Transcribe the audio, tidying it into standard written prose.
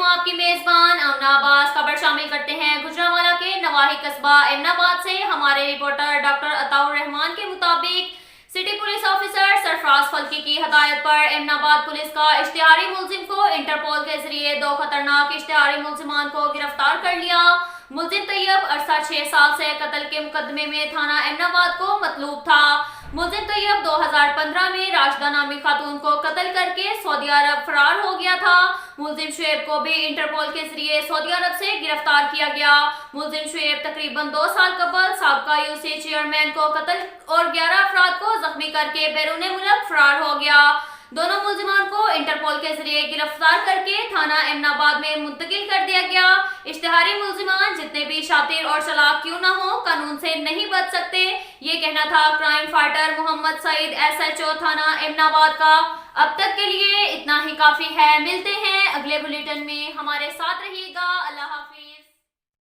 आप की मेजबान अमना अब्बास। खबर शामिल करते हैं गुजरांवाला के नवाही कस्बा एमनाबाद से। हमारे रिपोर्टर डॉक्टर अताउर रहमान के मुताबिक सिटी पुलिस ऑफिसर सरफराज फल्की की हदायत पर एमनाबाद पुलिस का इश्तिहारी मुलजिम को इंटरपोल के जरिए 2 खतरनाक इश्तिहारी मुलजिमान को गिरफ्तार कर लिया। मुलजिम तैयब अरसा 6 साल से कत्ल के मुकदमे में थाना एमनाबाद को मतलूब था। मुलजिम तैयब 2015 में राशिदा नामी खातून को कत्ल करके सऊदी अरब फरार हो गया था। मुलजिम शुएब को भी इंटरपोल के जरिए सऊदी अरब से गिरफ्तार किया गया। मुलजिम शुएब तकरीबन 2 साल कबल साबका यूसी चेयरमैन को कत्ल और 11 अफराद को जख्मी करके बैरून मुल्क फरार हो गया। दोनों मुलजिमान को इंटरपोल के जरिए गिरफ्तार करके थाना एमनाबाद में मुंतकिल कर दिया गया। इश्तिहारी मुलजिमान जितने भी शातिर और चालाक क्यों ना हो, कानून से नहीं बच सकते, ये कहना था crime fighter Mohammad Saeed SHO थाना एमनाबाद का। अब तक के लिए इतना ही काफी है। मिलते हैं अगले बुलेटिन में, हमारे साथ रहिएगा। अल्लाह हाफिज।